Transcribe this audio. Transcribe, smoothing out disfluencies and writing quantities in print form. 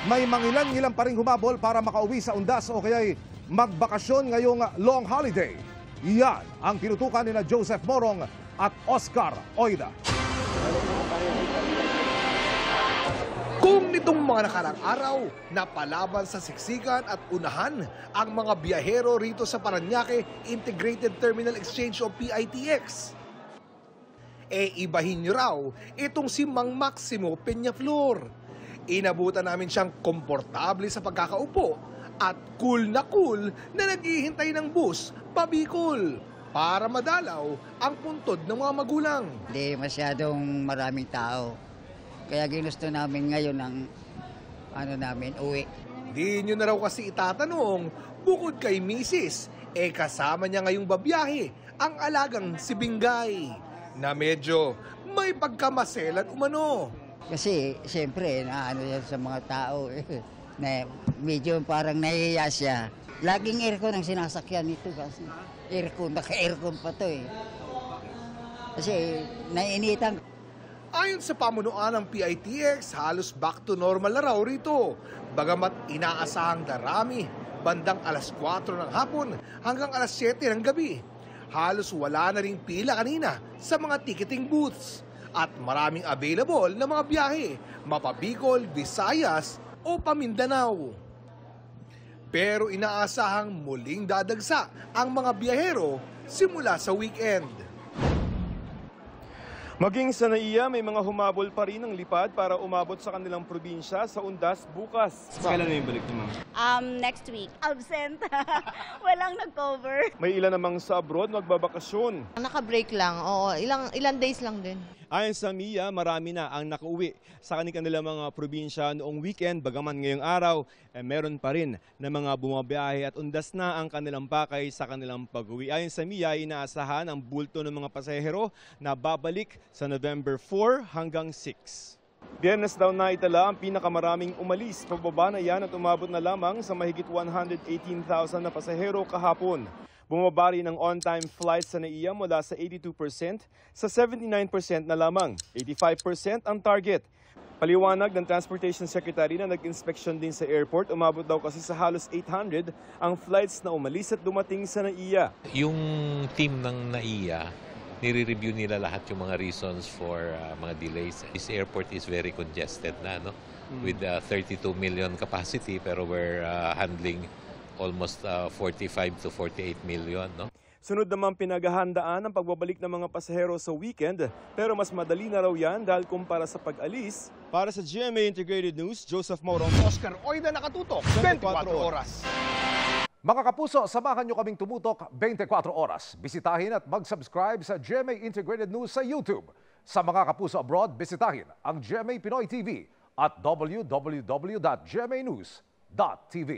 May mangilan-ngilan pa rin humabol para makauwi sa undas o kaya'y magbakasyon ngayong long holiday. Yan ang tinutukan ni Joseph Morong at Oscar Oida. Kung nitong mga nakarang araw, napalaban sa siksikan at unahan ang mga biyahero rito sa Parañaque Integrated Terminal Exchange o PITX. Ibahin niyo raw itong si Mang Maximo Peñaflor. Inabutan namin siyang komportable sa pagkakaupo at cool na naghihintay ng bus pabikol para madalaw ang puntod ng mga magulang. Hindi masyadong maraming tao. Kaya ginusto namin ngayon ng uwi. Di nyo na raw kasi itatanong, bukod kay Mrs., kasama niya ngayong babiyahe ang alagang si Bingay na medyo may pagkamaselan umano. Kasi siyempre, yan sa mga tao, na medyo parang nahihiya siya. Laging aircon ang sinasakyan nito kasi. Aircon, naka-aircon pa to Kasi nainitan. Ayon sa pamunuan ng PITX, halos back to normal na raw rito. Bagamat inaasahang darami, bandang alas 4 ng hapon hanggang alas 7 ng gabi. Halos wala na ring pila kanina sa mga ticketing booths. At maraming available na mga biyahe, mapabicol, Visayas o Pamindanao. Pero inaasahang muling dadagsa ang mga biyahero simula sa weekend. Maging sa NAIA, may mga humabol pa rin ng lipad para umabot sa kanilang probinsya sa undas bukas. Kailan na yung balik niyo, ma'am? Next week. Absent. Walang nag-cover. May ilan namang sa abroad magbabakasyon. Naka-break lang, oo. Ilang days lang din. Ayon sa MIA, marami na ang nakauwi sa kanilang mga probinsya noong weekend. Bagaman ngayong araw, meron pa rin na mga bumabiyahe at undas na ang kanilang pakay sa kanilang pag-uwi. Ayon sa MIA, inaasahan ang bulto ng mga pasahero na babalik sa November 4 hanggang 6. Biyernes daw na itala ang pinakamaraming umalis. Pababa na yan at umabot na lamang sa mahigit 118,000 na pasahero kahapon. Bumaba rin ang on-time flights sa NAIA mula sa 82% sa 79% na lamang. 85% ang target. Paliwanag ng Transportation Secretary na nag-inspeksyon din sa airport, umabot daw kasi sa halos 800 ang flights na umalis at dumating sa NAIA. Yung team ng NAIA, nire-review nila lahat yung mga reasons for mga delays. This airport is very congested na, no? With 32 million capacity, pero we're handling almost 45 to 48 million, no? Sunod naman pinaghahandaan ang pagbabalik ng mga pasahero sa weekend, pero mas madali na raw yan dahil kumpara sa pag-alis. Para sa GMA Integrated News, Joseph Morong, Oscar Oida, nakatutok 24 oras. Mga kapuso, samahan nyo kaming tumutok 24 oras. Bisitahin at mag-subscribe sa GMA Integrated News sa YouTube. Sa mga kapuso abroad, bisitahin ang GMA Pinoy TV at www.gmanews.tv.